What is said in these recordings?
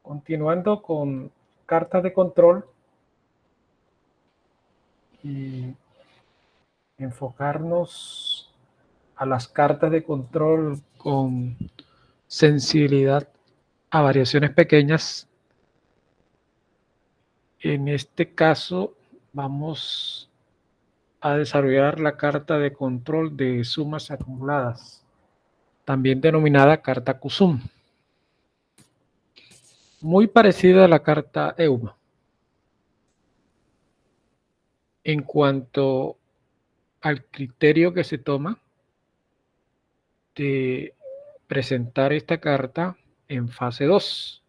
Continuando con cartas de control y enfocarnos a las cartas de control con sensibilidad a variaciones pequeñas. En este caso vamos a desarrollar la carta de control de sumas acumuladas, también denominada carta CUSUM, muy parecida a la carta EUMA. En cuanto al criterio que se toma de presentar esta carta en fase 2,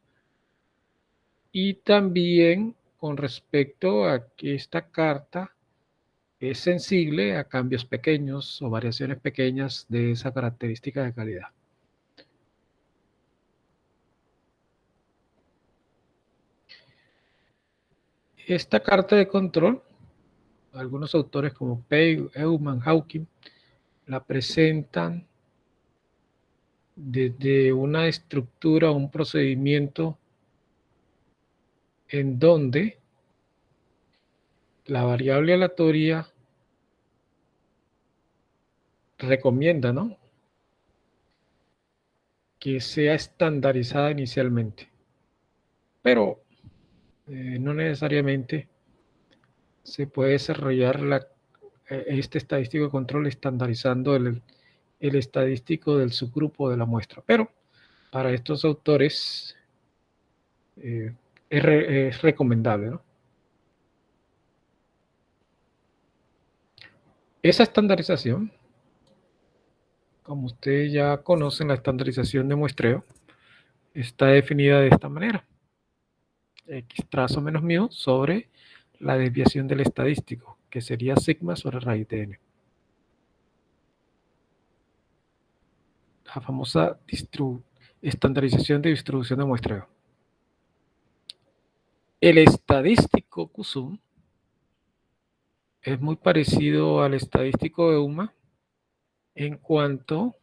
y también con respecto a que esta carta es sensible a cambios pequeños o variaciones pequeñas de esa característica de calidad. Esta carta de control, algunos autores como Pei, Eumann, Hawking, la presentan desde una estructura, un procedimiento en donde la variable aleatoria recomienda, ¿no?, que sea estandarizada inicialmente, pero no necesariamente se puede desarrollar este estadístico de control estandarizando el estadístico del subgrupo de la muestra, pero para estos autores es recomendable, ¿no? Esa estandarización, como ustedes ya conocen, la estandarización de muestreo está definida de esta manera: x trazo menos mu sobre la desviación del estadístico, que sería sigma sobre raíz de n. La famosa estandarización de distribución de muestreo. El estadístico CUSUM es muy parecido al estadístico EUMA en cuanto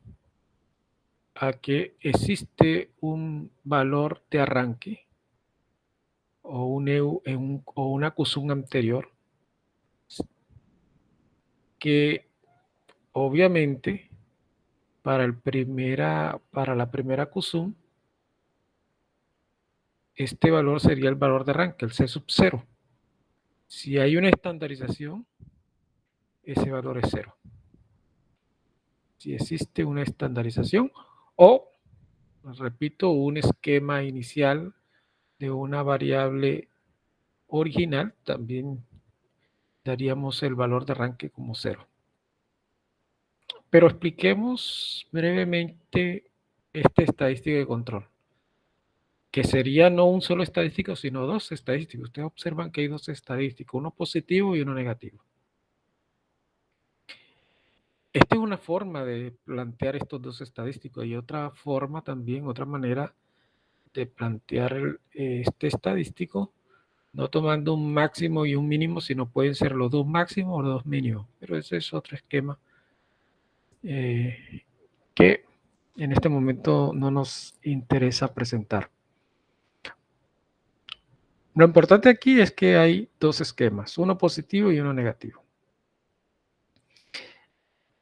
a que existe un valor de arranque o una CUSUM anterior que obviamente para la primera CUSUM este valor sería el valor de arranque, el C sub 0. Si hay una estandarización, ese valor es 0. Si existe una estandarización o, repito, un esquema inicial de una variable original, también daríamos el valor de arranque como 0. Pero expliquemos brevemente este estadístico de control, que sería no un solo estadístico, sino dos estadísticos. Ustedes observan que hay dos estadísticos, uno positivo y uno negativo. Esta es una forma de plantear estos dos estadísticos, y otra forma también, otra manera de plantear este estadístico, no tomando un máximo y un mínimo, sino pueden ser los dos máximos o los dos mínimos. Pero ese es otro esquema que en este momento no nos interesa presentar. Lo importante aquí es que hay dos esquemas, uno positivo y uno negativo.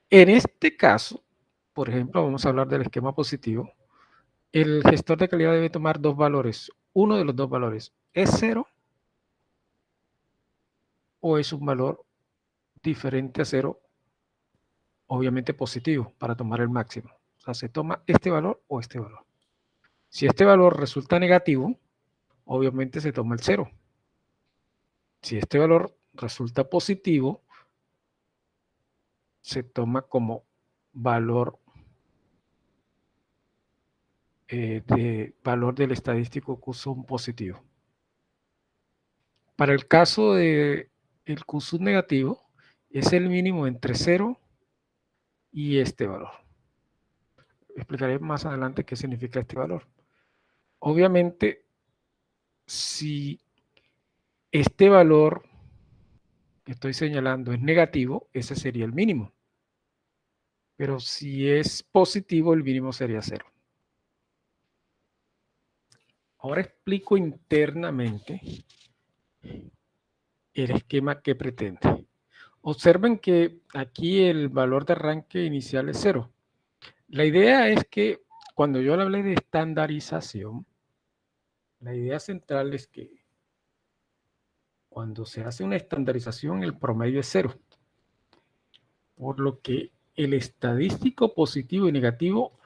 En este caso, por ejemplo, vamos a hablar del esquema positivo. El gestor de calidad debe tomar dos valores. Uno de los dos valores es 0 o es un valor diferente a 0, obviamente positivo, para tomar el máximo. O sea, se toma este valor o este valor. Si este valor resulta negativo, obviamente se toma el 0. Si este valor resulta positivo, se toma como valor valor del estadístico CUSUM positivo. Para el caso del CUSUM negativo, es el mínimo entre 0 y este valor. Explicaré más adelante qué significa este valor. Obviamente, si este valor que estoy señalando es negativo, ese sería el mínimo. Pero si es positivo, el mínimo sería 0. Ahora explico internamente el esquema que pretende. Observen que aquí el valor de arranque inicial es 0. La idea es que cuando yo le hablé de estandarización, la idea central es que cuando se hace una estandarización, el promedio es 0. Por lo que el estadístico positivo y negativo,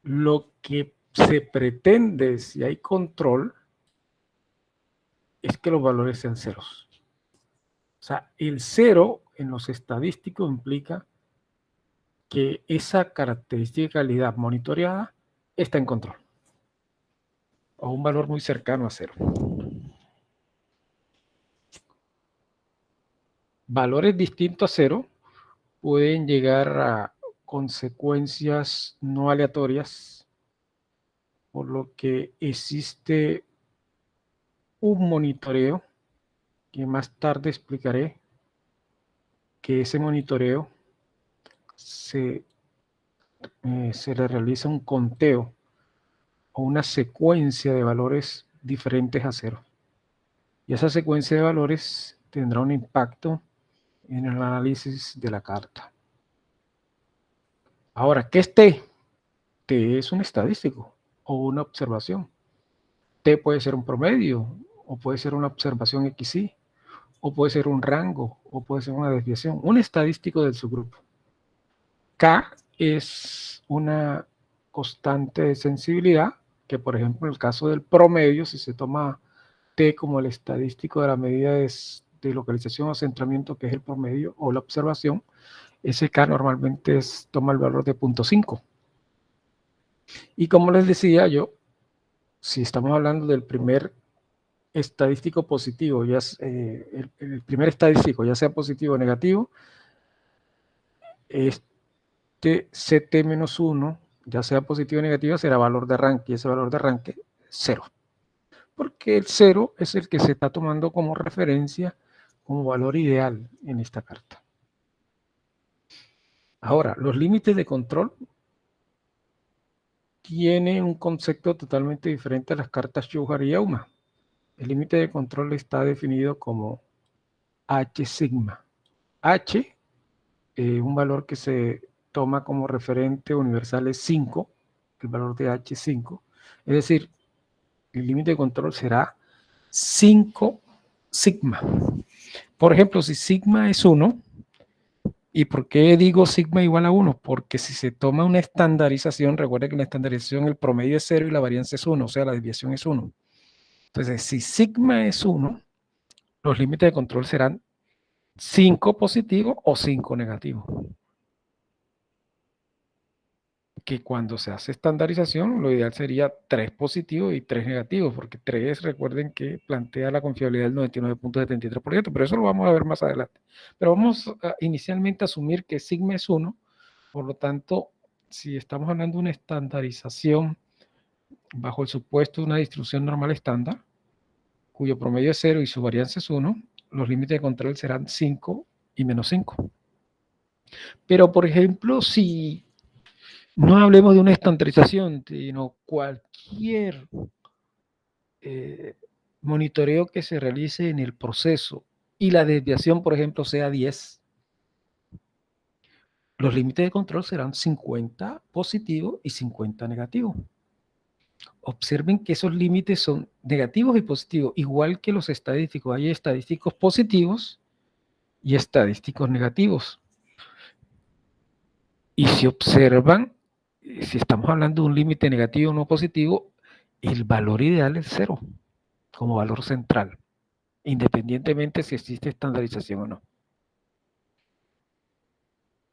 lo que se pretende si hay control es que los valores sean ceros. O sea, el 0 en los estadísticos implica que esa característica de calidad monitoreada está en control, o un valor muy cercano a 0. Valores distintos a 0 pueden llegar a consecuencias no aleatorias, por lo que existe un monitoreo que más tarde explicaré, que ese monitoreo se le realiza un conteo o una secuencia de valores diferentes a 0. Y esa secuencia de valores tendrá un impacto en el análisis de la carta. Ahora, ¿qué es T? T es un estadístico o una observación. T puede ser un promedio, o puede ser una observación XY, o puede ser un rango, o puede ser una desviación, un estadístico del subgrupo. K es una constante de sensibilidad, que por ejemplo en el caso del promedio, si se toma T como el estadístico de la medida de localización o centramiento, que es el promedio, o la observación, ese K normalmente toma el valor de 0.5. Y como les decía yo, si estamos hablando del primer estadístico positivo, ya el primer estadístico, ya sea positivo o negativo, este CT-1, ya sea positivo o negativo, será valor de arranque, y ese valor de arranque es 0. Porque el 0 es el que se está tomando como referencia, como valor ideal en esta carta. Ahora, los límites de control tienen un concepto totalmente diferente a las cartas Shouhar y Auma. El límite de control está definido como H sigma. H, un valor que se toma como referente universal es 5, el valor de H es 5. Es decir, el límite de control será 5 sigma. Por ejemplo, si sigma es 1, ¿y por qué digo sigma igual a 1? Porque si se toma una estandarización, recuerden que en la estandarización el promedio es 0 y la varianza es 1, o sea, la desviación es 1. Entonces, si sigma es 1, los límites de control serán 5 positivo o 5 negativo. Que cuando se hace estandarización, lo ideal sería 3 positivos y 3 negativos, porque 3, recuerden que plantea la confiabilidad del 99.73%, pero eso lo vamos a ver más adelante. Pero vamos a, inicialmente a asumir que sigma es 1, por lo tanto, si estamos hablando de una estandarización bajo el supuesto de una distribución normal estándar, cuyo promedio es 0 y su varianza es 1, los límites de control serán 5 y menos 5. Pero, por ejemplo, si no hablemos de una estandarización, sino cualquier monitoreo que se realice en el proceso y la desviación, por ejemplo, sea 10, los límites de control serán 50 positivo y 50 negativo. Observen que esos límites son negativos y positivos, igual que los estadísticos. Hay estadísticos positivos y estadísticos negativos. Y si observan, si estamos hablando de un límite negativo o no positivo, el valor ideal es 0 como valor central, independientemente si existe estandarización o no.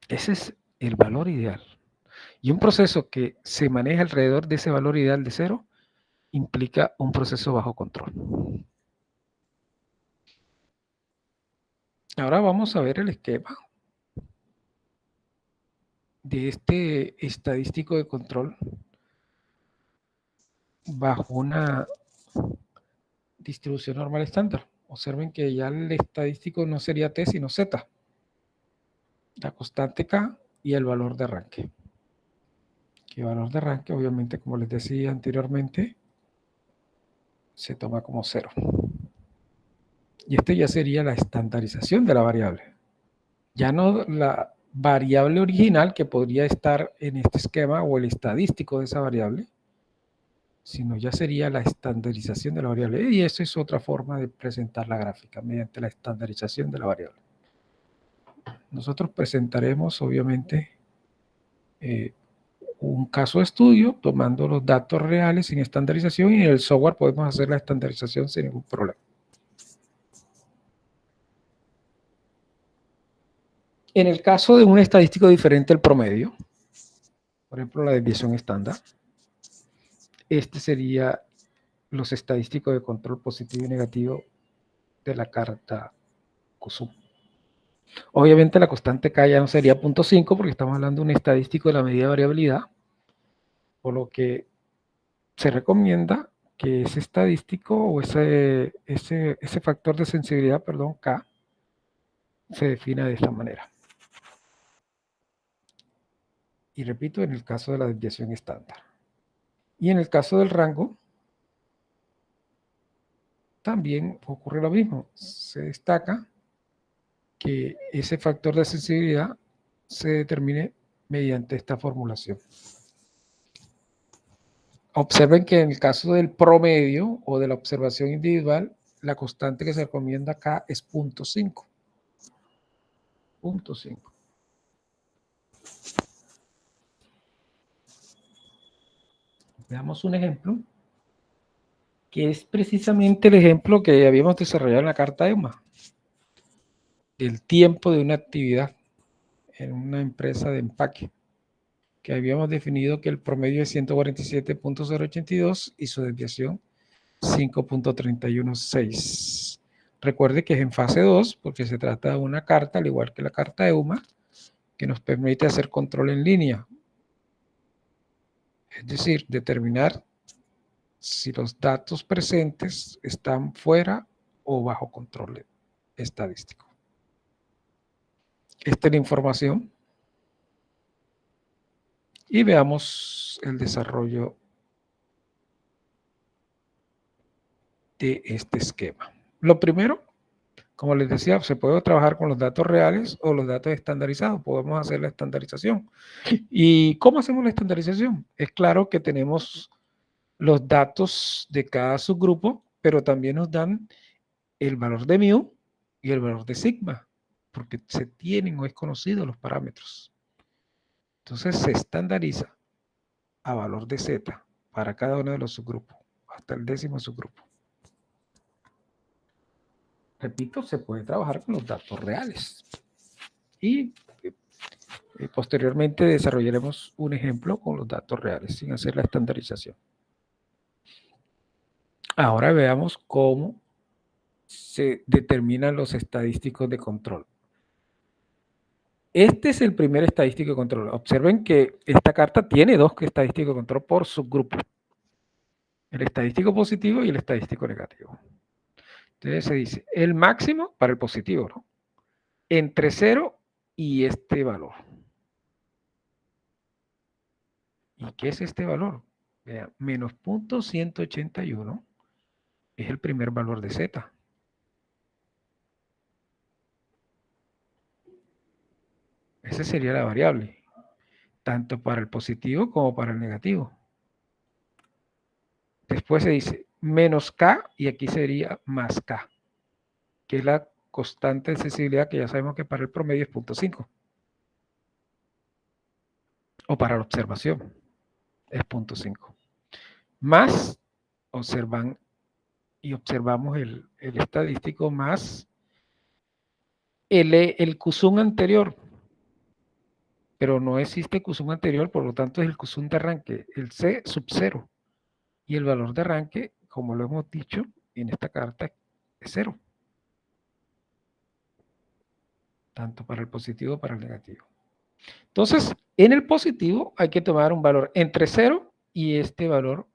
Ese es el valor ideal. Y un proceso que se maneja alrededor de ese valor ideal de 0 implica un proceso bajo control. Ahora vamos a ver el esquema de este estadístico de control bajo una distribución normal estándar. Observen que ya el estadístico no sería T, sino Z. La constante K y el valor de arranque. Que valor de arranque, obviamente, como les decía anteriormente, se toma como 0. Y esto ya sería la estandarización de la variable. Ya no la variable original que podría estar en este esquema o el estadístico de esa variable, sino ya sería la estandarización de la variable. Y eso es otra forma de presentar la gráfica, mediante la estandarización de la variable. Nosotros presentaremos, obviamente, un caso de estudio tomando los datos reales sin estandarización, y en el software podemos hacer la estandarización sin ningún problema. En el caso de un estadístico diferente al promedio, por ejemplo la desviación estándar, este sería los estadísticos de control positivo y negativo de la carta CUSUM. Obviamente la constante K ya no sería 0.5 porque estamos hablando de un estadístico de la medida de variabilidad, por lo que se recomienda que ese estadístico o ese factor de sensibilidad, perdón, K, se defina de esta manera. Y repito, en el caso de la desviación estándar. Y en el caso del rango, también ocurre lo mismo. Se destaca que ese factor de sensibilidad se determine mediante esta formulación. Observen que en el caso del promedio o de la observación individual, la constante que se recomienda acá es 0.5. 0.5. Veamos un ejemplo, que es precisamente el ejemplo que habíamos desarrollado en la carta EUMA, el tiempo de una actividad en una empresa de empaque, que habíamos definido que el promedio es 147.082 y su desviación 5.316. Recuerde que es en fase 2 porque se trata de una carta, al igual que la carta EUMA, que nos permite hacer control en línea. Es decir, determinar si los datos presentes están fuera o bajo control estadístico. Esta es la información. Y veamos el desarrollo de este esquema. Lo primero, como les decía, se puede trabajar con los datos reales o los datos estandarizados. Podemos hacer la estandarización. ¿Y cómo hacemos la estandarización? Es claro que tenemos los datos de cada subgrupo, pero también nos dan el valor de mu y el valor de sigma, porque se tienen o es conocido los parámetros. Entonces se estandariza a valor de z para cada uno de los subgrupos, hasta el 10º subgrupo. Repito, se puede trabajar con los datos reales. Y posteriormente desarrollaremos un ejemplo con los datos reales, sin hacer la estandarización. Ahora veamos cómo se determinan los estadísticos de control. Este es el primer estadístico de control. Observen que esta carta tiene dos estadísticos de control por subgrupo. El estadístico positivo y el estadístico negativo. Entonces se dice el máximo para el positivo, ¿no? Entre 0 y este valor. ¿Y qué es este valor? Vean, menos 0.181 es el primer valor de z. Esa sería la variable, tanto para el positivo como para el negativo. Después se dice menos k y aquí sería más k, que es la constante de sensibilidad que ya sabemos que para el promedio es 0.5. O para la observación es 0.5. Más observamos el estadístico más el CUSUM anterior. Pero no existe CUSUM anterior, por lo tanto es el CUSUM de arranque, el C sub 0. Y el valor de arranque, como lo hemos dicho en esta carta, es 0. Tanto para el positivo como para el negativo. Entonces, en el positivo hay que tomar un valor entre 0 y este valor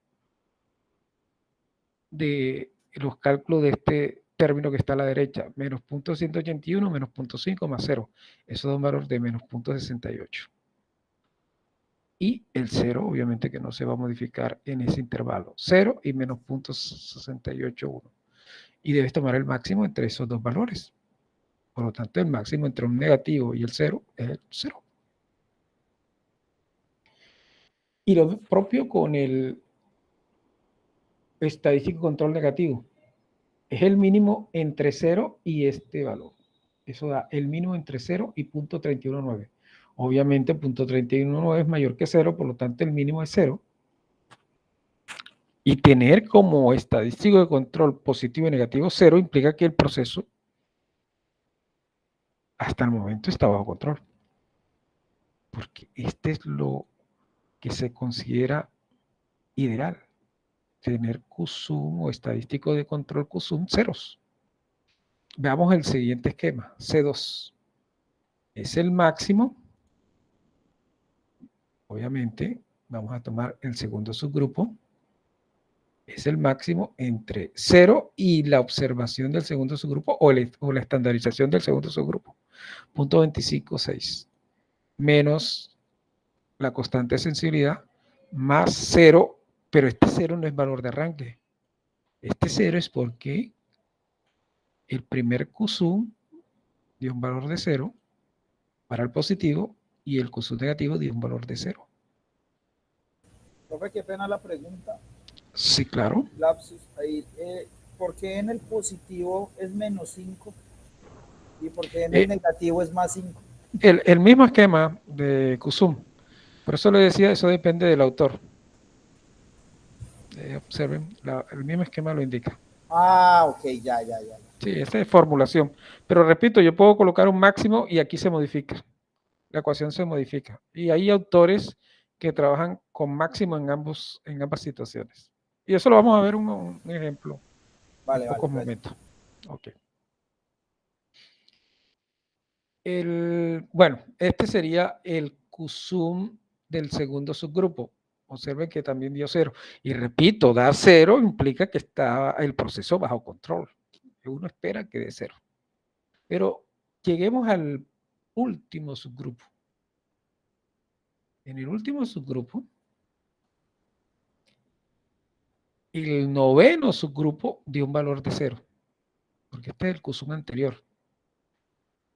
de los cálculos de este término que está a la derecha, menos 0.181, menos 0.5 más 0. Eso da un valor de menos 0.68. y el 0 obviamente que no se va a modificar en ese intervalo, 0 y menos 0.681. Y debes tomar el máximo entre esos dos valores. Por lo tanto, el máximo entre un negativo y el 0 es el 0. Y lo propio con el estadístico control negativo. Es el mínimo entre 0 y este valor. Eso da el mínimo entre 0 y 0.319. Obviamente, 0.319 es mayor que 0, por lo tanto, el mínimo es 0. Y tener como estadístico de control positivo y negativo 0 implica que el proceso hasta el momento está bajo control. Porque este es lo que se considera ideal. Tener QSUM o estadístico de control QSUM ceros. Veamos el siguiente esquema, C2. Es el máximo. Obviamente, vamos a tomar el segundo subgrupo. Es el máximo entre 0 y la observación del segundo subgrupo o la estandarización del segundo subgrupo. 0.256 menos la constante de sensibilidad más 0, pero este 0 no es valor de arranque. Este 0 es porque el primer QSUM dio un valor de 0 para el positivo y el QSUM negativo dio un valor de 0. Profe, qué pena la pregunta. Sí, claro. Lapsus. Ahí, ¿por qué en el positivo es menos 5 y por qué en el negativo es más 5? El mismo esquema de QSUM. Por eso le decía, eso depende del autor. Observen, el mismo esquema lo indica. Ah, ok, ya. Sí, esa es formulación. Pero repito, yo puedo colocar un máximo y aquí se modifica. La ecuación se modifica. Y hay autores que trabajan con máximo en ambas situaciones. Y eso lo vamos a ver un ejemplo en pocos momentos. Ok. Bueno, este sería el QSUM del segundo subgrupo. Observen que también dio 0. Y repito, dar 0 implica que está el proceso bajo control. Uno espera que dé 0. Pero lleguemos al último subgrupo. En el último subgrupo, el noveno subgrupo dio un valor de 0. Porque este es el QSUM anterior.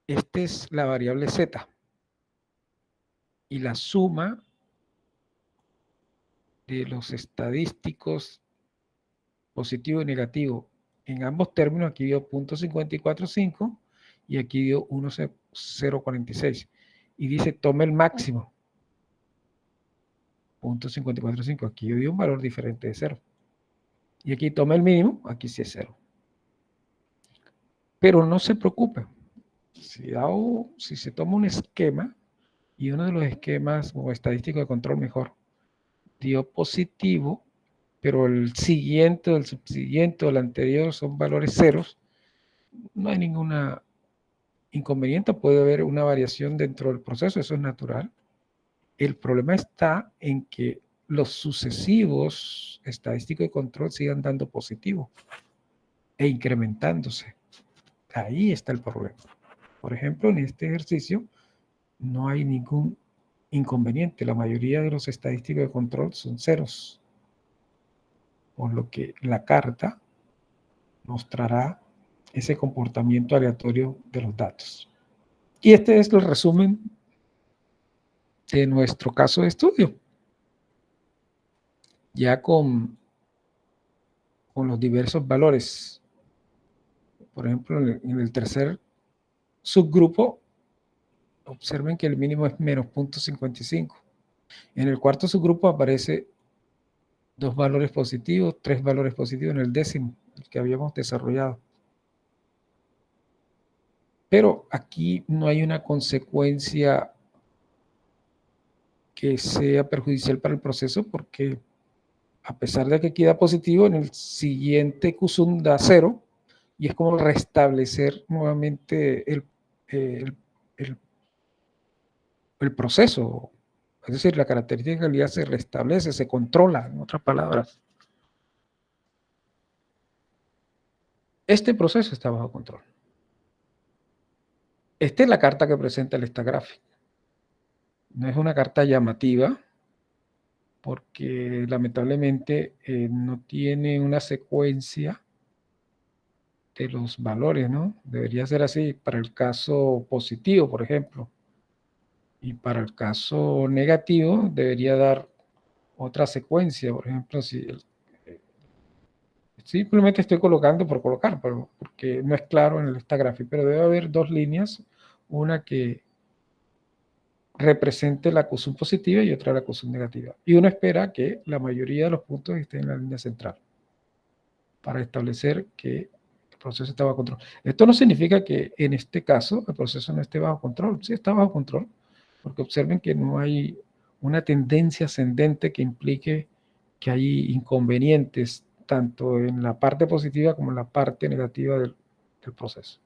Esta es la variable Z. Y la suma de los estadísticos positivo y negativo en ambos términos, aquí dio 0.545 y aquí dio 1.046 y dice tome el máximo 0.545, aquí yo dio un valor diferente de 0 y aquí tome el mínimo, aquí sí es 0, pero no se preocupe, si se toma un esquema y uno de los esquemas o estadísticos de control mejor dio positivo, pero el siguiente, el subsiguiente o el anterior son valores ceros, no hay ninguna inconveniente, puede haber una variación dentro del proceso, eso es natural. El problema está en que los sucesivos estadísticos de control sigan dando positivo e incrementándose. Ahí está el problema. Por ejemplo, en este ejercicio no hay ningún inconveniente. La mayoría de los estadísticos de control son ceros, por lo que la carta mostrará ese comportamiento aleatorio de los datos. Y este es el resumen de nuestro caso de estudio. Ya con los diversos valores. Por ejemplo, en el tercer subgrupo, observen que el mínimo es menos 0.55. En el cuarto subgrupo aparece 2 valores positivos, 3 valores positivos en el décimo, el que habíamos desarrollado. Pero aquí no hay una consecuencia que sea perjudicial para el proceso porque a pesar de que aquí da positivo, en el siguiente QSUM da 0 y es como restablecer nuevamente el proceso. Es decir, la característica de calidad se restablece, se controla, en otras palabras. Este proceso está bajo control. Esta es la carta que presenta el Stagráfico. No es una carta llamativa, porque lamentablemente no tiene una secuencia de los valores, ¿no? Debería ser así para el caso positivo, por ejemplo. Y para el caso negativo debería dar otra secuencia. Por ejemplo, si simplemente estoy colocando por colocar, porque no es claro en esta gráfica, pero debe haber dos líneas, una que represente la QSUM positiva y otra la QSUM negativa. Y uno espera que la mayoría de los puntos estén en la línea central para establecer que el proceso está bajo control. Esto no significa que en este caso el proceso no esté bajo control. Sí está bajo control, porque observen que no hay una tendencia ascendente que implique que hay inconvenientes tanto en la parte positiva como en la parte negativa del proceso.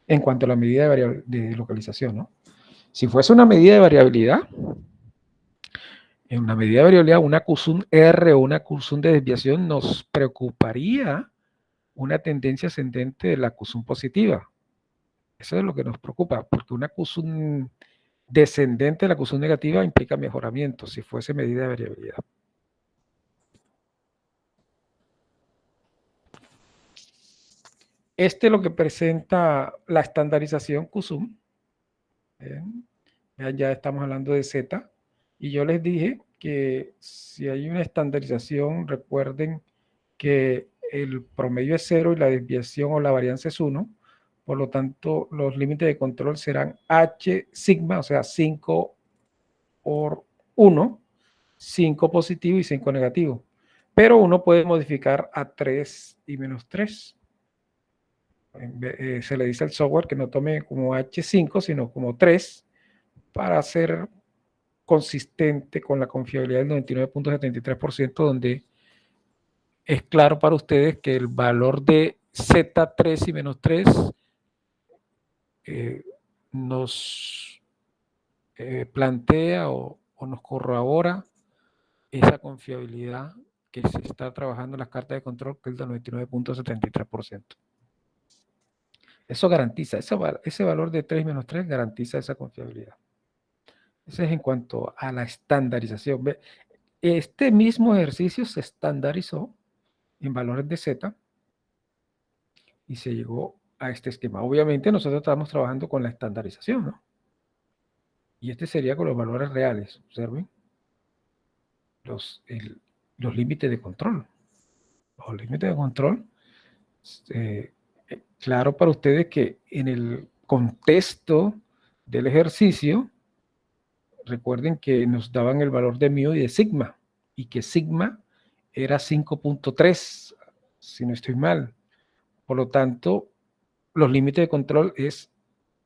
En cuanto a la medida de localización, ¿no? Si fuese una medida de variabilidad, en una medida de variabilidad, una QSUM R o una QSUM de desviación nos preocuparía una tendencia ascendente de la QSUM positiva. Eso es lo que nos preocupa, porque una QSUM descendente de la QSUM negativa implica mejoramiento, si fuese medida de variabilidad. Este es lo que presenta la estandarización QSUM. Ya estamos hablando de Z. Y yo les dije que si hay una estandarización, recuerden que el promedio es 0 y la desviación o la varianza es 1. Por lo tanto, los límites de control serán H sigma, o sea, 5 por 1, 5 positivo y 5 negativo. Pero uno puede modificar a 3 y menos 3. Se le dice al software que no tome como H5, sino como 3 para ser consistente con la confiabilidad del 99.73%, donde es claro para ustedes que el valor de Z3 y menos 3 nos plantea o nos corrobora esa confiabilidad que se está trabajando en las cartas de control, que es del 99.73%. Eso garantiza, ese valor de 3 menos 3 garantiza esa confiabilidad. Ese es en cuanto a la estandarización. Este mismo ejercicio se estandarizó en valores de Z y se llegó a este esquema. Obviamente nosotros estamos trabajando con la estandarización, ¿no? Y este sería con los valores reales. Observen los límites de control. Los límites de control, claro para ustedes que en el contexto del ejercicio, recuerden que nos daban el valor de mu y de sigma, y que sigma era 5.3, si no estoy mal. Por lo tanto, los límites de control es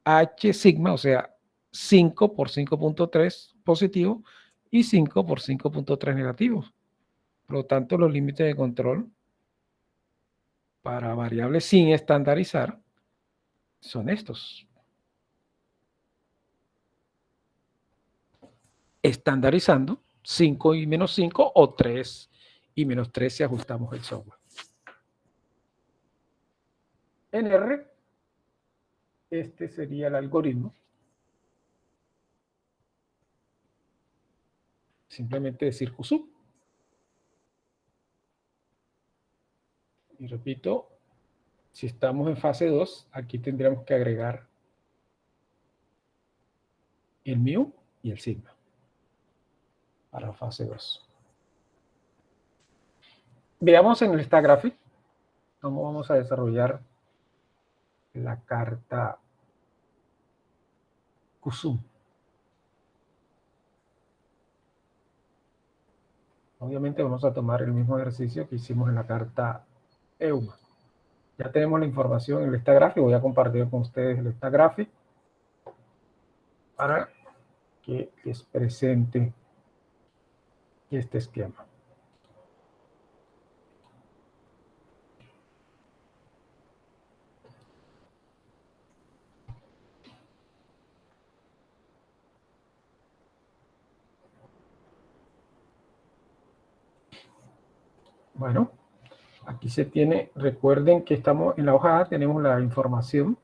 H sigma, o sea, 5 por 5.3 positivo y 5 por 5.3 negativo. Por lo tanto, los límites de control para variables sin estandarizar son estos. Estandarizando, 5 y menos 5 o 3 y menos 3 si ajustamos el software. En R, este sería el algoritmo. Simplemente decir QSUM. Y repito, si estamos en fase 2, aquí tendríamos que agregar el mu y el sigma para fase 2. Veamos en esta gráfica cómo vamos a desarrollar la carta QSUM. Obviamente vamos a tomar el mismo ejercicio que hicimos en la carta EUMA. Ya tenemos la información en esta gráfica. Voy a compartir con ustedes esta gráfica para que les presente este esquema. Bueno, aquí se tiene, recuerden que estamos en la hoja A, tenemos la información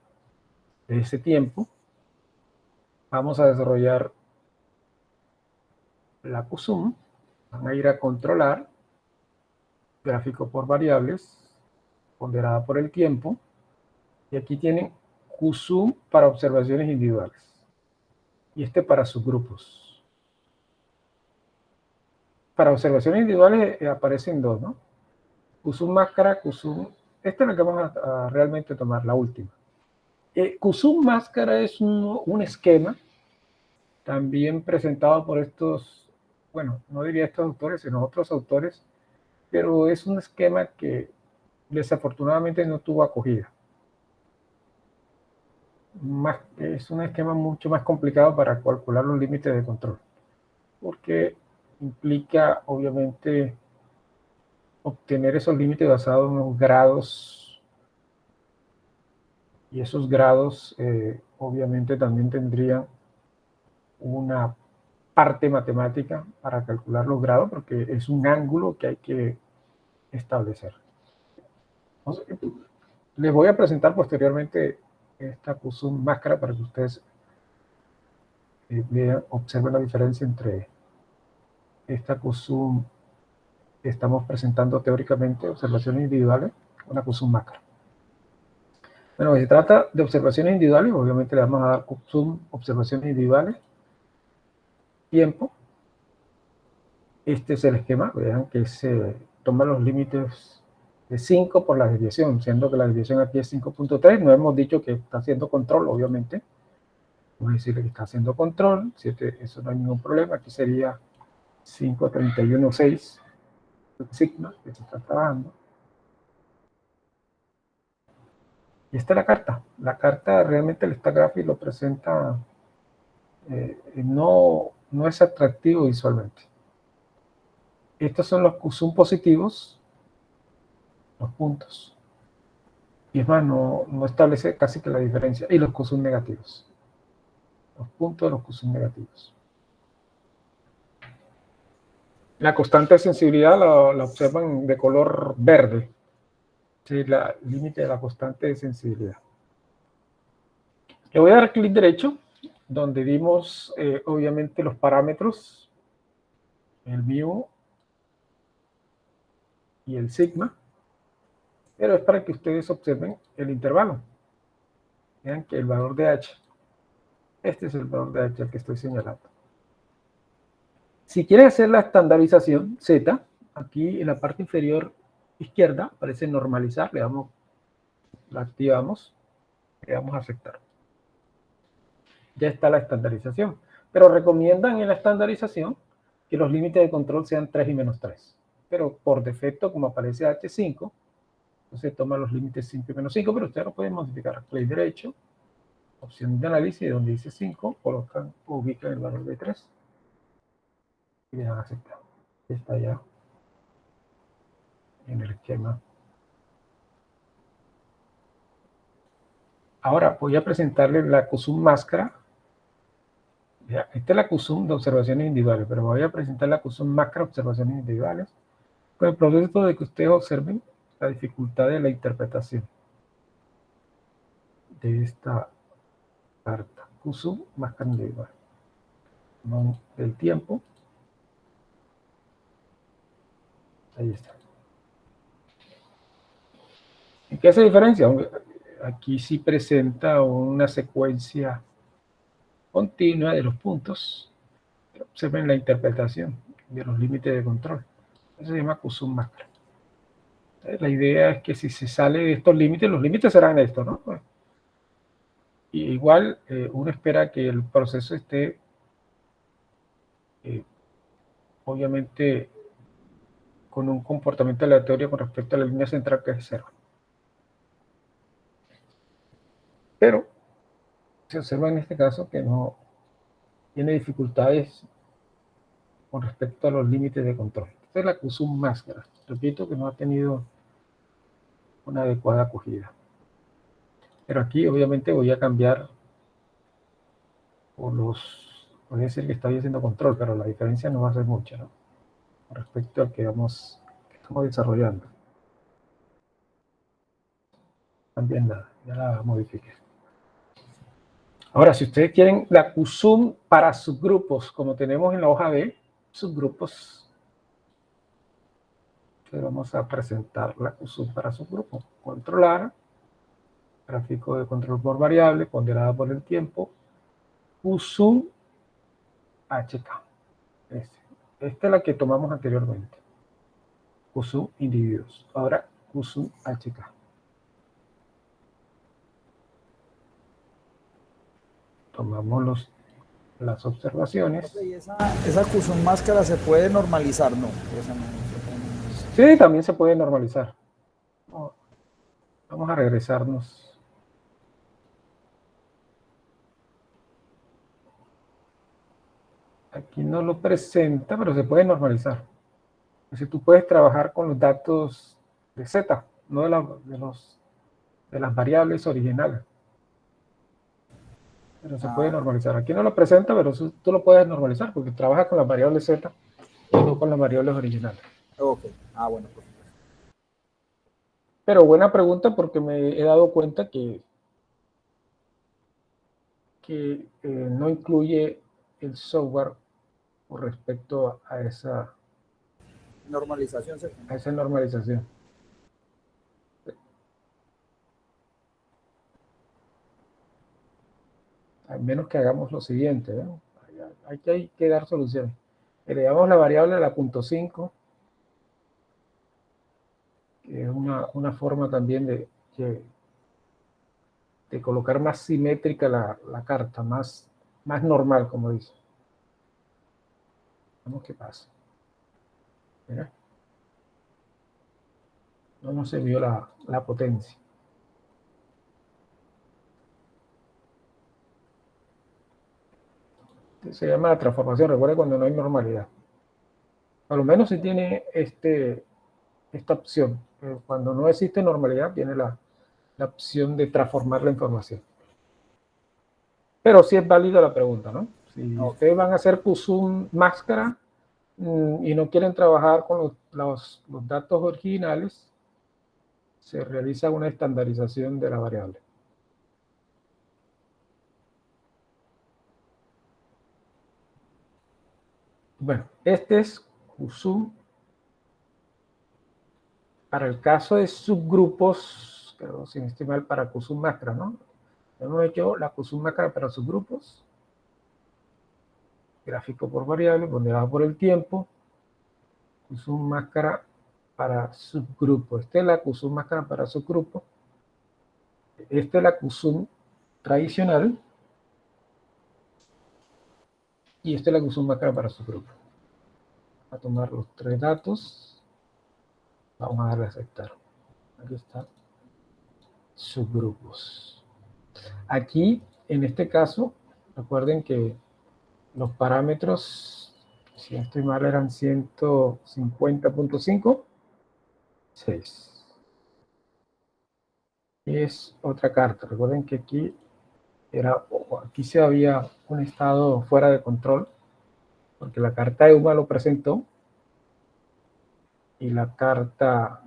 de ese tiempo. Vamos a desarrollar la QSUM. Van a ir a controlar, gráfico por variables, ponderada por el tiempo, y aquí tienen QSUM para observaciones individuales, y este para subgrupos. Para observaciones individuales aparecen dos, ¿no? QSUM máscara, QSUM, esta es la que vamos a realmente tomar, la última. QSUM máscara es un esquema también presentado por estos, bueno, no diría estos autores, sino otros autores, pero es un esquema que desafortunadamente no tuvo acogida. Es un esquema mucho más complicado para calcular los límites de control, porque implica, obviamente, obtener esos límites basados en unos grados, y esos grados, obviamente, también tendrían una parte matemática para calcular los grados, porque es un ángulo que hay que establecer. Entonces, les voy a presentar posteriormente esta QSUM máscara para que ustedes vean, observen la diferencia entre esta QSUM que estamos presentando teóricamente, observaciones individuales, una QSUM máscara. Bueno, si se trata de observaciones individuales, obviamente le vamos a dar QSUM observaciones individuales, tiempo. Este es el esquema, vean que se toman los límites de 5 por la desviación, siendo que la desviación aquí es 5.3, no hemos dicho que está haciendo control, obviamente. Vamos a decirle que está haciendo control, eso no hay ningún problema, aquí sería 531.6, sigma, que se está trabajando. Y esta es la carta. La carta realmente el Instagraphic lo presenta, no es atractivo visualmente. Estos son los QSUM positivos, los puntos. Y es más, no establece casi que la diferencia. Y los QSUM negativos. Los puntos de los QSUM negativos. La constante de sensibilidad la observan de color verde. Sí, el límite de la constante de sensibilidad. Le voy a dar clic derecho, donde dimos obviamente los parámetros, el mu y el sigma, pero es para que ustedes observen el intervalo. Vean que el valor de h, este es el valor de h al que estoy señalando. Si quieren hacer la estandarización z, aquí en la parte inferior izquierda aparece normalizar, la activamos, le damos a aceptar. Ya está la estandarización, pero recomiendan en la estandarización que los límites de control sean 3 y menos 3, pero por defecto, como aparece H5, entonces toma los límites 5 y menos 5, pero ustedes lo pueden modificar. Clic derecho, opción de análisis, donde dice 5, ubican el valor de 3 y le dan a aceptar. Está ya en el esquema. Ahora voy a presentarles la QSUM máscara. Esta es la QSUM de observaciones individuales, pero voy a presentar la QSUM máscara observaciones individuales con el propósito de que ustedes observen la dificultad de la interpretación de esta carta. QSUM máscara individual. El tiempo. Ahí está. ¿En qué hace diferencia? Aquí sí presenta una secuencia continua de los puntos. Observen la interpretación de los límites de control. Eso se llama QSUM máscara. La idea es que si se sale de estos límites, los límites serán estos, ¿no? Y igual uno espera que el proceso esté obviamente con un comportamiento aleatorio con respecto a la línea central que es 0. Pero se observa en este caso que no tiene dificultades con respecto a los límites de control. Esta es la QSUM máscara. Repito que no ha tenido una adecuada acogida. Pero aquí obviamente voy a cambiar por voy a decir que está haciendo control, pero la diferencia no va a ser mucha, ¿no? Con respecto al que estamos desarrollando. También nada, ya la modifiqué. Ahora, si ustedes quieren la QSUM para subgrupos, como tenemos en la hoja B, subgrupos, Entonces vamos a presentar la QSUM para su grupo. Controlar, gráfico de control por variable, ponderada por el tiempo, QSUM HK. Esta es la que tomamos anteriormente. QSUM individuos. Ahora QSUM HK. Tomamos las observaciones. Y esa QSUM máscara se puede normalizar, ¿no? Sí, también se puede normalizar. Vamos a regresarnos. Aquí no lo presenta, pero se puede normalizar. Es decir, tú puedes trabajar con los datos de Z, no de las variables originales. Pero se puede normalizar. Aquí no lo presenta, pero tú lo puedes normalizar porque trabaja con las variables Z y no con las variables originales. Ok, bueno, pues. Pero buena pregunta porque me he dado cuenta que no incluye el software con respecto a esa Normalización. A esa normalización. Al menos que hagamos lo siguiente, ¿no? Hay que dar soluciones. Le llamamos la variable a la .5, que es una forma también de colocar más simétrica la carta, más normal, como dice. Vamos qué pasa. Mira. No nos se vio la potencia. Se llama la transformación. Recuerda cuando no hay normalidad. A lo menos si tiene esta opción. Cuando no existe normalidad, tiene la opción de transformar la información. Pero sí es válida la pregunta, ¿no? Si ustedes van a hacer QSUM máscara y no quieren trabajar con los datos originales, se realiza una estandarización de la variable. Bueno, este es QSUM para el caso de subgrupos, pero sin estimar para QSUM máscara, ¿no? Hemos hecho la QSUM máscara para subgrupos, gráfico por variable, ponderado por el tiempo, QSUM máscara para subgrupo. Esta es la QSUM máscara para subgrupo. Esta es la QSUM tradicional. Y esta es la QSUM máscara para subgrupo. A tomar los tres datos. Vamos a darle a aceptar. Aquí está. Subgrupos. Aquí, en este caso, recuerden que los parámetros, si no estoy mal, eran 150.5, 6. Y es otra carta. Recuerden que aquí se había un estado fuera de control, porque la carta EUMA lo presentó y la carta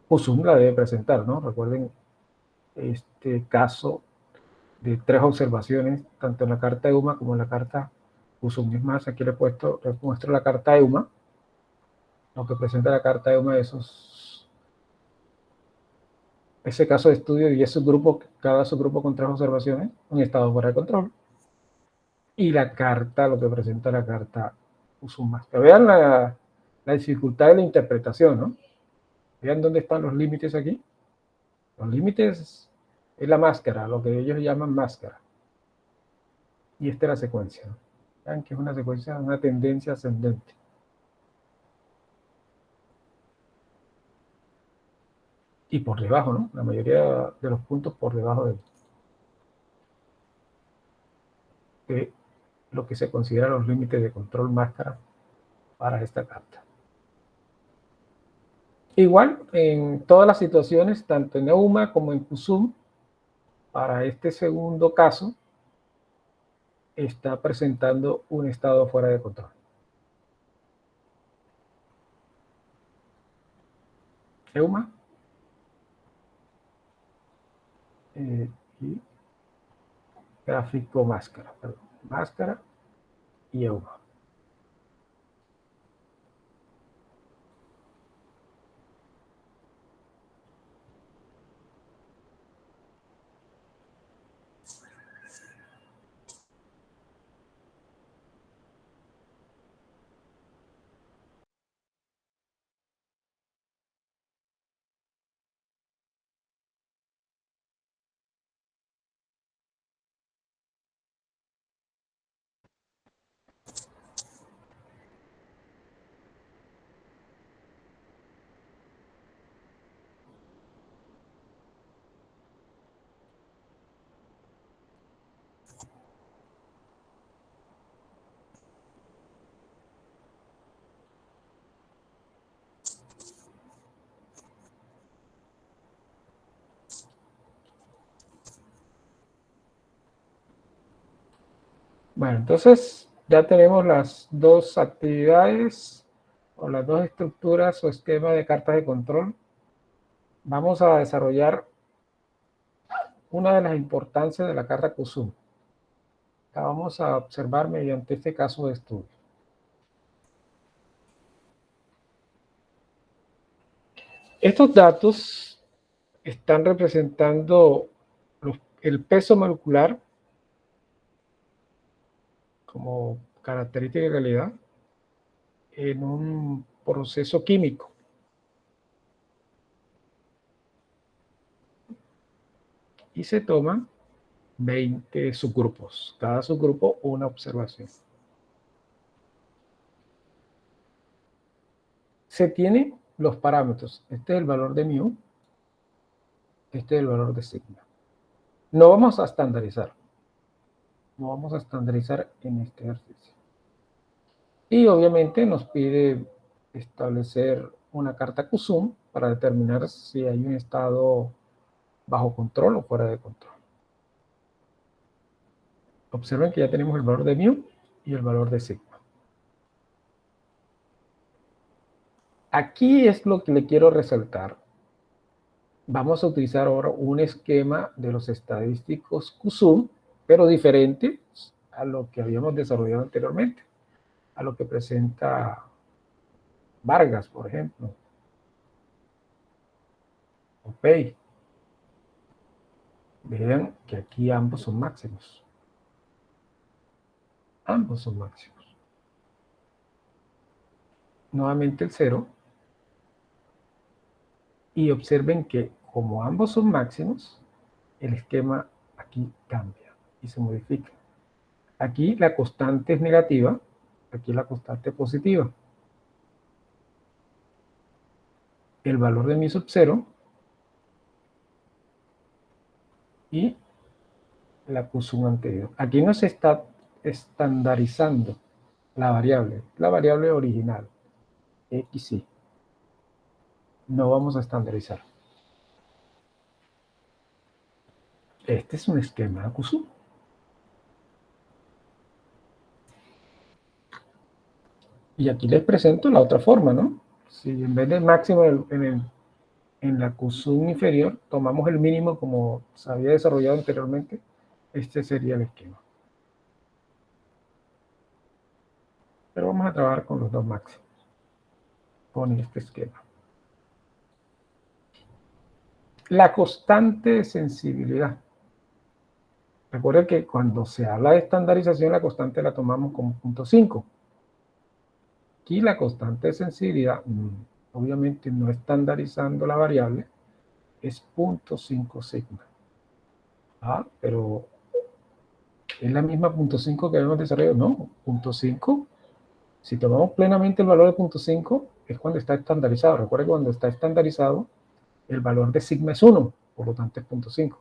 QSUM la debe presentar, ¿no? Recuerden este caso de 3 observaciones, tanto en la carta EUMA como en la carta QSUM. Es más, aquí les muestro la carta EUMA, lo que presenta la carta EUMA de ese caso de estudio y esos grupos, cada subgrupo con 3 observaciones, un estado fuera de control. Y la carta, lo que presenta la carta QSUM más. Pero vean la dificultad de la interpretación, ¿no? Vean dónde están los límites aquí. Los límites es la máscara, lo que ellos llaman máscara. Y esta es la secuencia. Vean que es una secuencia, una tendencia ascendente. Y por debajo, ¿no? La mayoría de los puntos por debajo de lo que se considera los límites de control máscara para esta carta. Igual, en todas las situaciones, tanto en EUMA como en QSUM, para este segundo caso, está presentando un estado fuera de control. EUMA y gráfico máscara, perdón, máscara y EUMA. Bueno, entonces ya tenemos las dos actividades o las dos estructuras o esquemas de cartas de control. Vamos a desarrollar una de las importancias de la carta CUSUM. La vamos a observar mediante este caso de estudio. Estos datos están representando el peso molecular como característica de realidad en un proceso químico. Y se toman 20 subgrupos, cada subgrupo una observación. Se tienen los parámetros. Este es el valor de mu, este es el valor de sigma. No vamos a estandarizar. No vamos a estandarizar en este ejercicio. Y obviamente nos pide establecer una carta CUSUM para determinar si hay un estado bajo control o fuera de control. Observen que ya tenemos el valor de mu y el valor de sigma. Aquí es lo que le quiero resaltar. Vamos a utilizar ahora un esquema de los estadísticos CUSUM, pero diferente a lo que habíamos desarrollado anteriormente, a lo que presenta Vargas, por ejemplo, o Pei. Vean que aquí ambos son máximos. Ambos son máximos. Nuevamente el 0. Y observen que como ambos son máximos, el esquema aquí cambia y se modifica. Aquí la constante es negativa, aquí la constante es positiva. El valor de mi sub 0 y la CUSUM anterior. Aquí no se está estandarizando la variable original, XY. No vamos a estandarizar. Este es un esquema de CUSUM. Y aquí les presento la otra forma, ¿no? Si en vez de máximo en la CUSUM inferior tomamos el mínimo como se había desarrollado anteriormente, este sería el esquema. Pero vamos a trabajar con los dos máximos, con este esquema. La constante de sensibilidad. Recuerden que cuando se habla de estandarización, la constante la tomamos como 0.5. Aquí la constante de sensibilidad, obviamente no estandarizando la variable, es 0.5 sigma. Pero ¿es la misma 0.5 que habíamos desarrollado? No, 0.5. Si tomamos plenamente el valor de 0.5, es cuando está estandarizado. Recuerden que cuando está estandarizado, el valor de sigma es 1, por lo tanto es 0.5.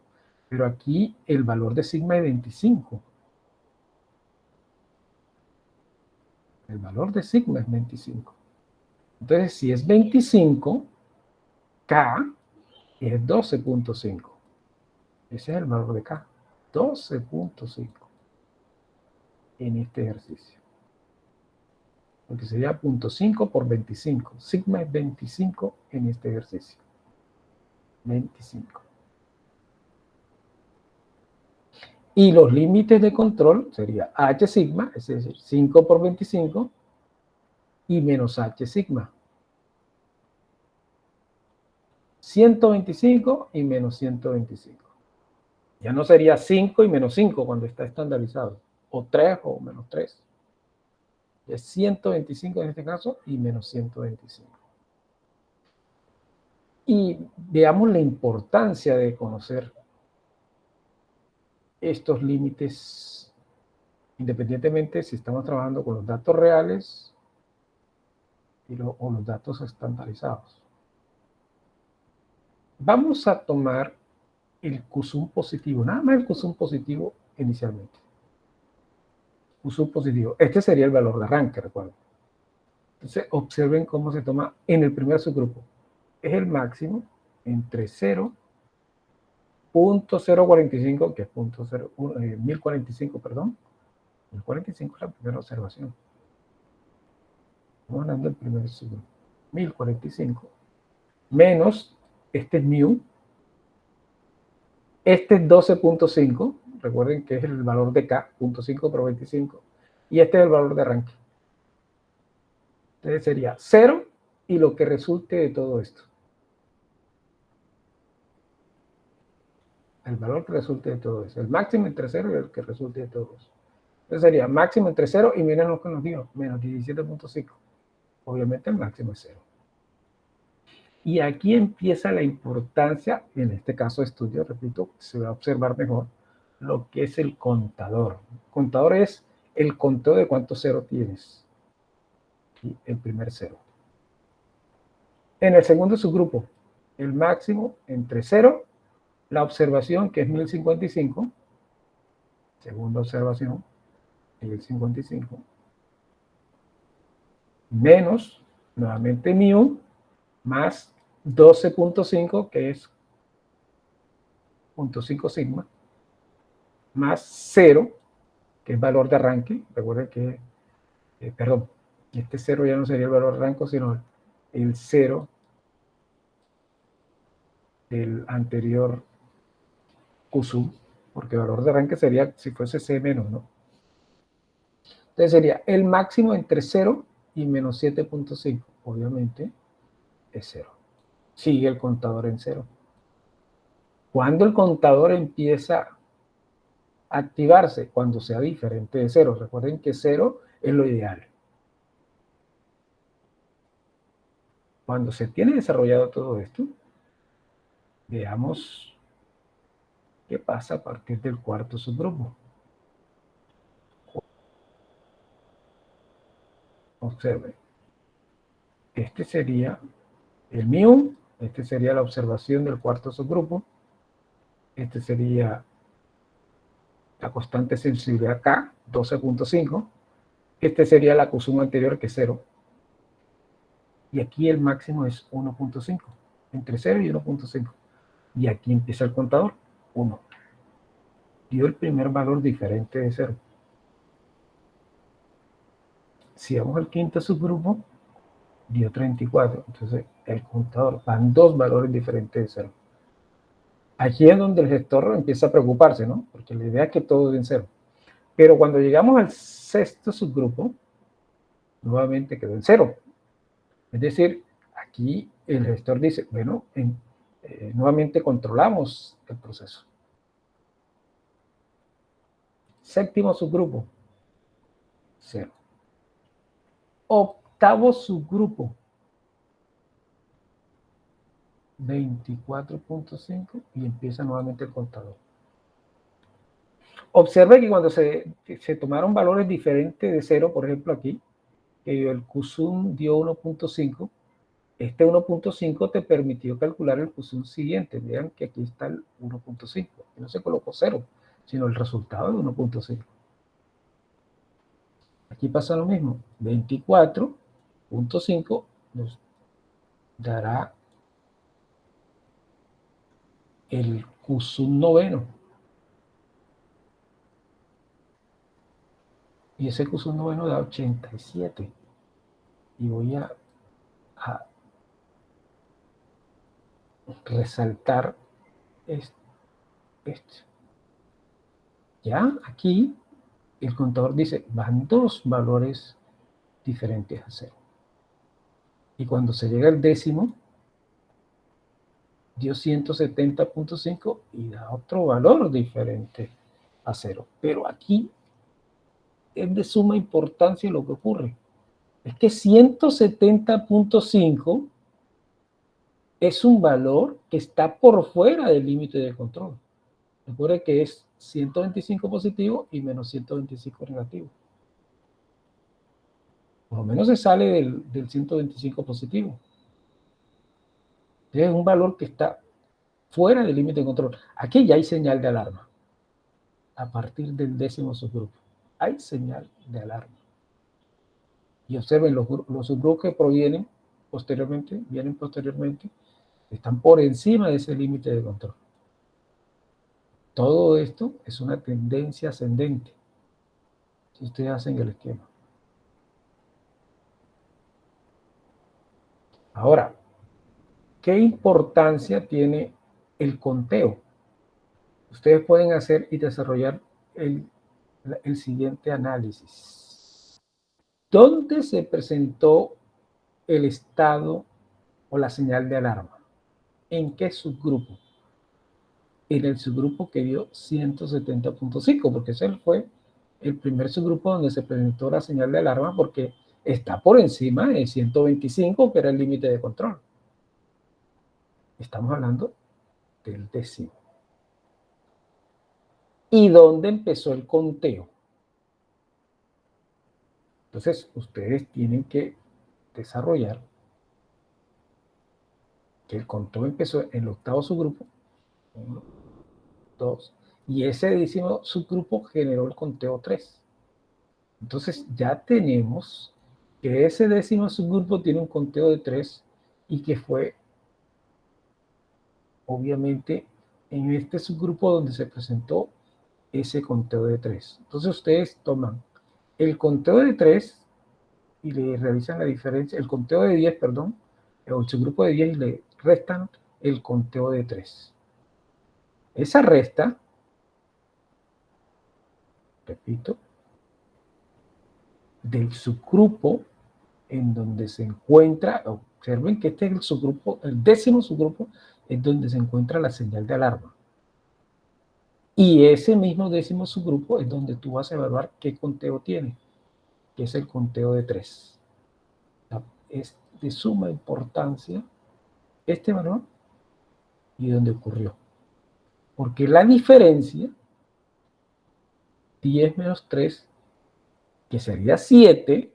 Pero aquí el valor de sigma es 25. El valor de sigma es 25. Entonces, si es 25, K es 12.5. Ese es el valor de K. 12.5 en este ejercicio. Porque sería 0.5 por 25. Sigma es 25 en este ejercicio. 25. Y los límites de control sería H sigma, es decir, 5 por 25, y menos H sigma. 125 y menos 125. Ya no sería 5 y menos 5 cuando está estandarizado, o 3 o menos 3. Es 125 en este caso y menos 125. Y veamos la importancia de conocer estos límites, independientemente si estamos trabajando con los datos reales o los datos estandarizados. Vamos a tomar el CUSUM positivo, nada más el CUSUM positivo inicialmente. CUSUM positivo. Este sería el valor de arranque, recuerden. Entonces, observen cómo se toma en el primer subgrupo. Es el máximo entre 0.045, que es 1045, perdón, El 45 es la primera observación. Estamos hablando del primer subgrupo. 1045 menos, este es mu, este es 12.5, recuerden que es el valor de K, 0.5 por 25, y este es el valor de arranque. Entonces sería 0 y lo que resulte de todo esto. El valor que resulte de todo eso. El máximo entre 0 y el que resulte de todo eso. Entonces sería máximo entre 0 y miren lo que nos dio, menos 17.5. Obviamente el máximo es 0. Y aquí empieza la importancia, en este caso de estudio, repito, se va a observar mejor lo que es el contador. El contador es el conteo de cuántos ceros tienes. Y el primer 0. En el segundo subgrupo, el máximo entre 0, la observación que es 1055, segunda observación, 1055, menos, nuevamente mu, más 12.5, que es 0.5 sigma, más 0, que es valor de arranque. Recuerden que, perdón, este 0 ya no sería el valor de arranque, sino el 0 del anterior QSUM, porque el valor de arranque sería si fuese C menos, ¿no? Entonces sería el máximo entre 0 y menos 7.5. Obviamente es 0. Sigue el contador en 0. Cuando el contador empieza a activarse, cuando sea diferente de 0. Recuerden que 0 es lo ideal. Cuando se tiene desarrollado todo esto, veamos qué pasa a partir del cuarto subgrupo. Observen. Este sería el mu, este sería la observación del cuarto subgrupo, este sería la constante de sensibilidad K, 12.5, este sería la QSUM anterior, que es 0, y aquí el máximo es 1.5, entre 0 y 1.5, y aquí empieza el contador, 1. Dio el primer valor diferente de 0. Si vamos al quinto subgrupo, dio 34, entonces el contador van dos valores diferentes de 0. Aquí es donde el gestor empieza a preocuparse, ¿no? Porque la idea es que todo den 0. Pero cuando llegamos al sexto subgrupo, nuevamente quedó en 0. Es decir, aquí el gestor dice, bueno, nuevamente controlamos el proceso. Séptimo subgrupo, 0. Octavo subgrupo, 24.5, y empieza nuevamente el contador. Observe que cuando se tomaron valores diferentes de 0, por ejemplo aquí, que el QSUM dio 1.5, este 1.5 te permitió calcular el QSUM siguiente. Vean que aquí está el 1.5. No se colocó 0, sino el resultado de 1.5. Aquí pasa lo mismo. 24.5 nos dará el QSUM noveno. Y ese QSUM noveno da 87. Y voy a resaltar este. Ya aquí el contador dice, van dos valores diferentes a 0. Y cuando se llega al décimo, dio 170.5 y da otro valor diferente a 0. Pero aquí es de suma importancia lo que ocurre. Es que 170.5 es un valor que está por fuera del límite de control. Recuerde que es 125 positivo y menos 125 negativo. Por lo menos se sale del 125 positivo. Es un valor que está fuera del límite de control. Aquí ya hay señal de alarma. A partir del décimo subgrupo, hay señal de alarma. Y observen, los subgrupos que vienen posteriormente, están por encima de ese límite de control. Todo esto es una tendencia ascendente. Ustedes hacen el esquema. Ahora, ¿qué importancia tiene el conteo? Ustedes pueden hacer y desarrollar el siguiente análisis. ¿Dónde se presentó el estado o la señal de alarma? ¿En qué subgrupo? En el subgrupo que dio 170.5, porque ese fue el primer subgrupo donde se presentó la señal de alarma, porque está por encima de 125, que era el límite de control. Estamos hablando del décimo. ¿Y dónde empezó el conteo? Entonces, ustedes tienen que desarrollar que el conteo empezó en el octavo subgrupo, 1, 2, y ese décimo subgrupo generó el conteo 3. Entonces, ya tenemos que ese décimo subgrupo tiene un conteo de 3 y que fue, obviamente, en este subgrupo donde se presentó ese conteo de 3. Entonces, ustedes toman el conteo de 3 y le realizan la diferencia, el conteo de 10, perdón, el subgrupo de 10 y le restan el conteo de 3. Esa resta, repito, del subgrupo en donde se encuentra, observen que este es el subgrupo, el décimo subgrupo, es donde se encuentra la señal de alarma. Y ese mismo décimo subgrupo es donde tú vas a evaluar qué conteo tiene, que es el conteo de 3. Es de suma importancia este valor y donde ocurrió. Porque la diferencia, 10 menos 3, que sería 7,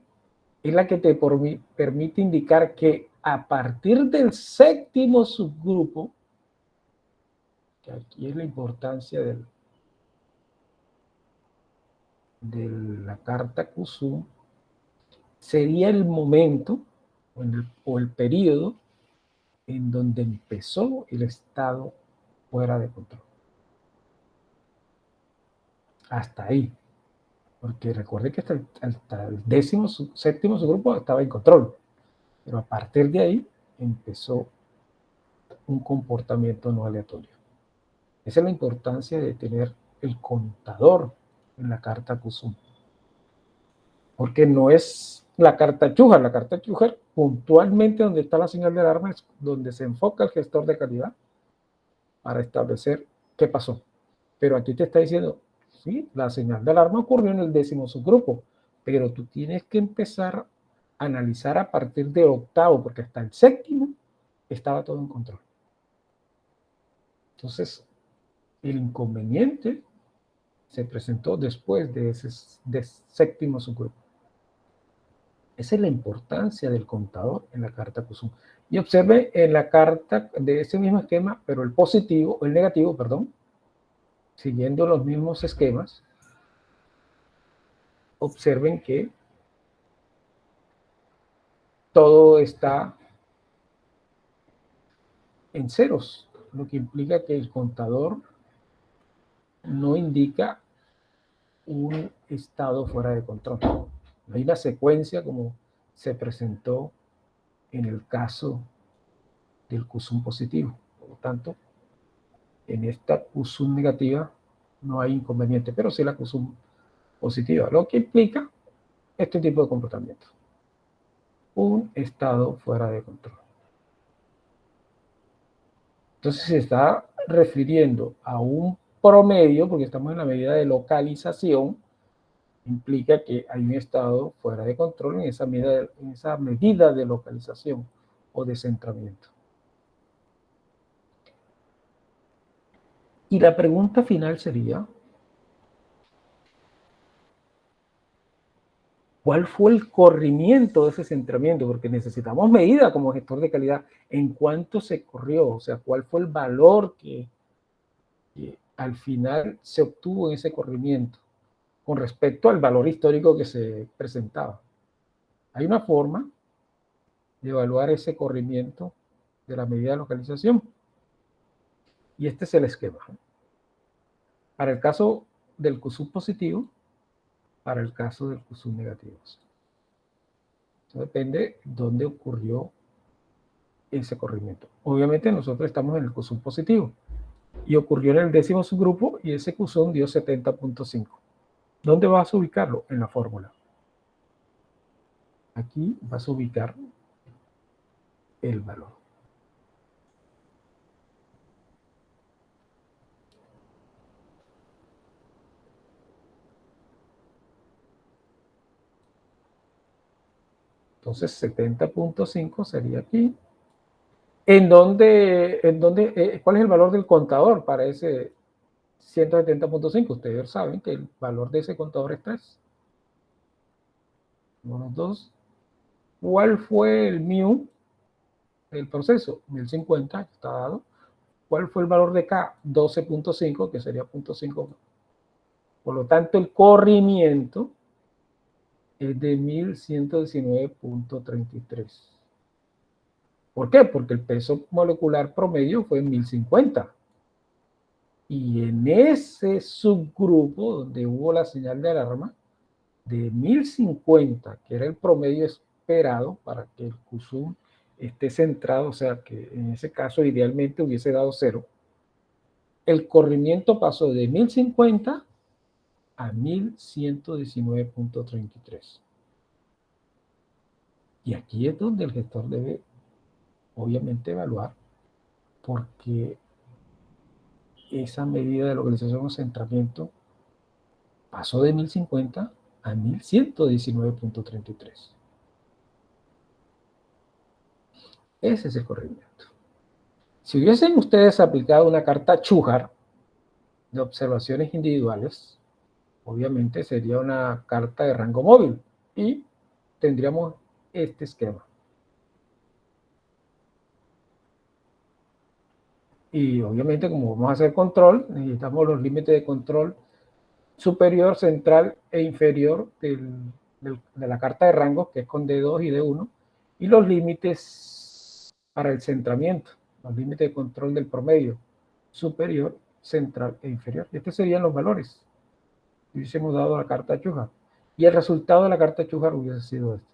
es la que te permite indicar que a partir del séptimo subgrupo, que aquí es la importancia de la carta Kusum, sería el momento o el periodo en donde empezó el estado fuera de control. Hasta ahí. Porque recuerde que hasta el séptimo subgrupo estaba en control. Pero a partir de ahí empezó un comportamiento no aleatorio. Esa es la importancia de tener el contador en la carta Kusum. Porque no es la carta Chujar. La carta Chujar, puntualmente donde está la señal de alarma, es donde se enfoca el gestor de calidad para establecer qué pasó. Pero aquí te está diciendo, sí, la señal de alarma ocurrió en el décimo subgrupo, pero tú tienes que empezar a analizar a partir del octavo, porque hasta el séptimo estaba todo en control. Entonces, el inconveniente se presentó después de ese séptimo subgrupo. Esa es la importancia del contador en la carta Kusum. Y observe en la carta de ese mismo esquema, pero el positivo, el negativo, perdón, siguiendo los mismos esquemas, observen que todo está en ceros, lo que implica que el contador no indica un estado fuera de control. No hay una secuencia como se presentó en el caso del Kusum positivo. Por lo tanto, en esta Kusum negativa no hay inconveniente, pero sí la Kusum positiva, lo que implica este tipo de comportamiento. Un estado fuera de control. Entonces se está refiriendo a un promedio, porque estamos en la medida de localización, implica que hay un estado fuera de control en esa medida de localización o de centramiento. Y la pregunta final sería, ¿cuál fue el corrimiento de ese centramiento? Porque necesitamos medida como gestor de calidad en cuánto se corrió, o sea, cuál fue el valor que al final se obtuvo en ese corrimiento con respecto al valor histórico que se presentaba. Hay una forma de evaluar ese corrimiento de la medida de localización. Y este es el esquema. Para el caso del Kusum positivo, para el caso del QSUM negativo. Eso depende de dónde ocurrió ese corrimiento. Obviamente nosotros estamos en el QSUM positivo y ocurrió en el 10º subgrupo y ese QSUM dio 70.5. ¿Dónde vas a ubicarlo? En la fórmula. Aquí vas a ubicar el valor. Entonces 70.5 sería aquí. ¿Cuál es el valor del contador para ese 170.5? Ustedes saben que el valor de ese contador es 3. 1, 2. ¿Cuál fue el mu del proceso? 1050, está dado. ¿Cuál fue el valor de K? 12.5, que sería 0.5. Por lo tanto, el corrimiento es de 1119.33. ¿Por qué? Porque el peso molecular promedio fue 1050. Y en ese subgrupo donde hubo la señal de alarma, de 1050, que era el promedio esperado para que el QSUM esté centrado, o sea que en ese caso idealmente hubiese dado 0, el corrimiento pasó de 1050 a 1119.33. Y aquí es donde el gestor debe, obviamente, evaluar, porque esa medida de localización o centramiento pasó de 1050 a 1119.33. Ese es el corrimiento. Si hubiesen ustedes aplicado una carta Chujar de observaciones individuales, obviamente sería una carta de rango móvil y tendríamos este esquema. Y obviamente, como vamos a hacer control, necesitamos los límites de control superior, central e inferior de la carta de rangos, que es con D2 y D1, y los límites para el centramiento, los límites de control del promedio superior, central e inferior. Estos serían los valores que hubiésemos dado a la carta Chujar. Y el resultado de la carta Chujar hubiese sido este.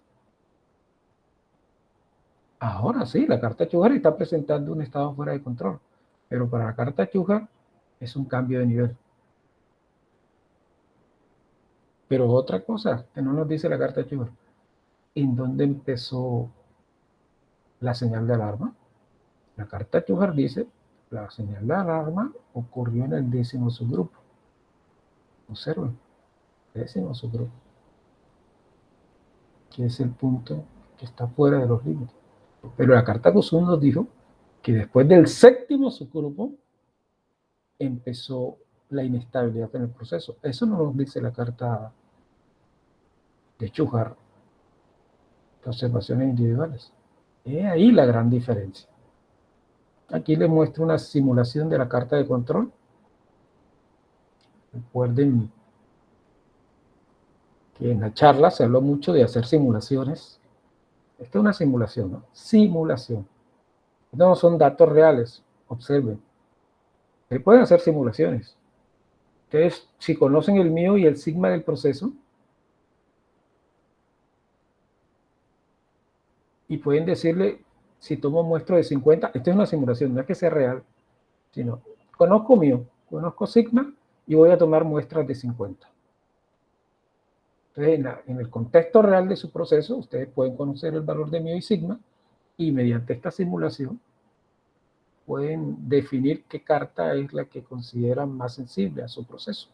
Ahora sí, la carta Chujar está presentando un estado fuera de control, pero para la carta Chujar es un cambio de nivel. Pero otra cosa que no nos dice la carta Chujar, ¿en dónde empezó la señal de alarma? La carta Chujar dice, la señal de alarma ocurrió en el 10º subgrupo. Observen, 10º subgrupo, que es el punto que está fuera de los límites. Pero la carta QSUM nos dijo que después del 7º subgrupo empezó la inestabilidad en el proceso. Eso no nos dice la carta de Chujar de observaciones individuales. Es ahí la gran diferencia. Aquí les muestro una simulación de la carta de control. Recuerden que en la charla se habló mucho de hacer simulaciones. Esta es una simulación, ¿no? Simulación. Estos no son datos reales. Observen. Se pueden hacer simulaciones. Ustedes, si conocen el mío y el sigma del proceso, y pueden decirle, si tomo muestra de 50, esto es una simulación, no es que sea real, sino conozco mío, conozco sigma y voy a tomar muestras de 50. Entonces, en el contexto real de su proceso, ustedes pueden conocer el valor de mío y sigma, y mediante esta simulación pueden definir qué carta es la que consideran más sensible a su proceso.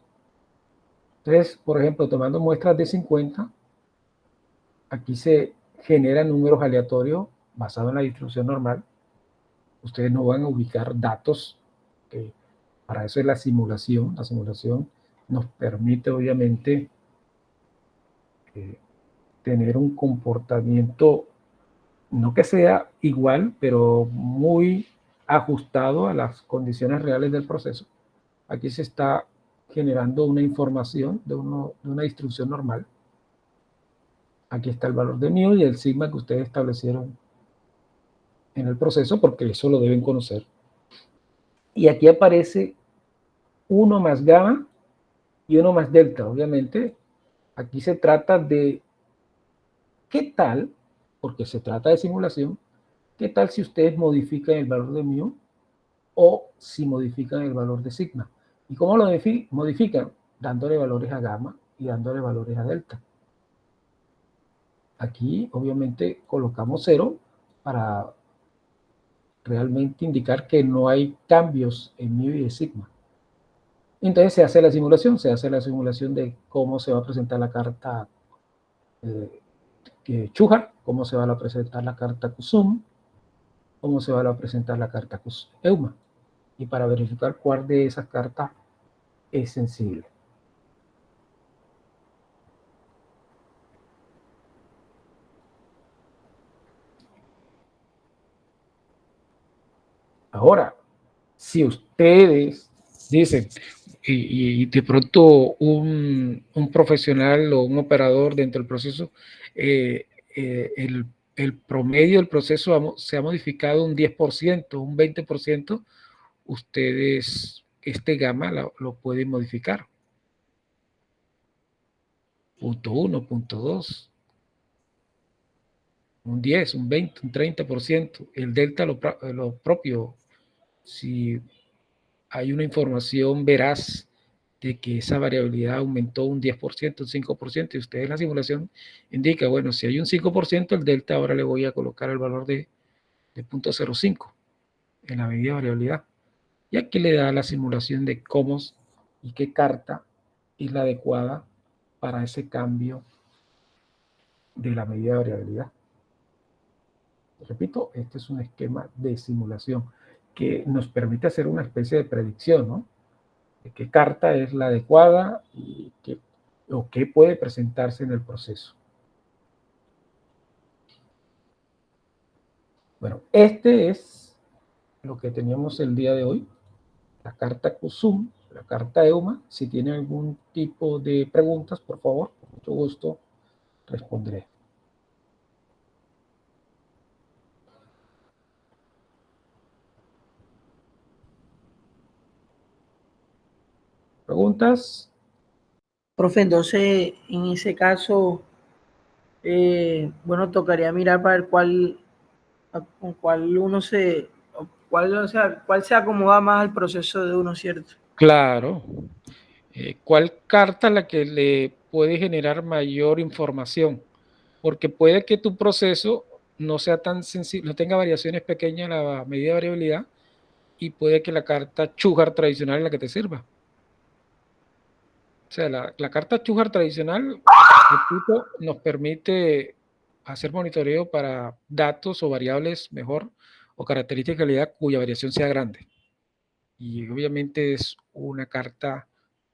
Entonces, por ejemplo, tomando muestras de 50, aquí se generan números aleatorios basados en la distribución normal. Ustedes no van a ubicar datos, que para eso es la simulación. La simulación nos permite, obviamente, tener un comportamiento, no que sea igual, pero muy ajustado a las condiciones reales del proceso. Aquí se está generando una información de una distribución normal. Aquí está el valor de mu y el sigma que ustedes establecieron en el proceso, porque eso lo deben conocer. Y aquí aparece 1 más gamma y 1 más delta. Obviamente, Aquí se trata de qué tal, porque se trata de simulación, qué tal si ustedes modifican el valor de mu o si modifican el valor de sigma. ¿Y cómo lo modifican? Dándole valores a gamma y dándole valores a delta. Aquí, obviamente, colocamos 0 para realmente indicar que no hay cambios en mu y de sigma. Entonces se hace la simulación de cómo se va a presentar la carta Chujar, cómo se va a presentar la carta Kusum, cómo se va a presentar la carta Euma, y para verificar cuál de esas cartas es sensible. Ahora, si ustedes dicen, y de pronto un profesional o un operador dentro del proceso, el promedio del proceso se ha modificado un 10%, un 20%, ustedes este gamma lo pueden modificar. Punto 1, punto 2, un 10, un 20, un 30%. El delta lo propio. Si hay una información veraz de que esa variabilidad aumentó un 10%, un 5%, y ustedes en la simulación indica, bueno, si hay un 5%, el delta ahora le voy a colocar el valor de 0.05 en la medida de variabilidad. Y aquí le da la simulación de cómo y qué carta es la adecuada para ese cambio de la medida de variabilidad. Repito, este es un esquema de simulación que nos permite hacer una especie de predicción, ¿no? De qué carta es la adecuada y qué puede presentarse en el proceso. Bueno, este es lo que teníamos el día de hoy. La carta Kusum, la carta Euma. Si tienen algún tipo de preguntas, por favor, con mucho gusto responderé. ¿Preguntas? Profe, entonces, en ese caso, bueno, tocaría mirar para ver con cuál uno cuál se acomoda más al proceso de uno, ¿cierto? Claro. ¿Cuál carta es la que le puede generar mayor información? Porque puede que tu proceso no sea tan sensible, no tenga variaciones pequeñas en la medida de variabilidad, y puede que la carta Chujar tradicional es la que te sirva. O sea, la carta Chujar tradicional nos permite hacer monitoreo para datos o variables mejor o características de calidad cuya variación sea grande. Y obviamente es una carta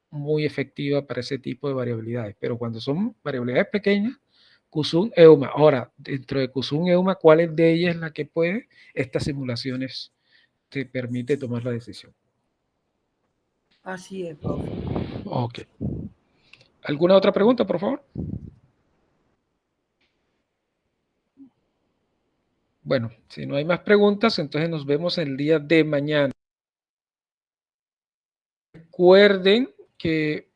muy efectiva para ese tipo de variabilidades. Pero cuando son variabilidades pequeñas, Kusum, Euma. Ahora, dentro de Kusum, Euma, ¿cuál de ellas es la que puede? Estas simulaciones te permite tomar la decisión. Así es, profe. Ok. ¿Alguna otra pregunta, por favor? Bueno, si no hay más preguntas, entonces nos vemos el día de mañana. Recuerden que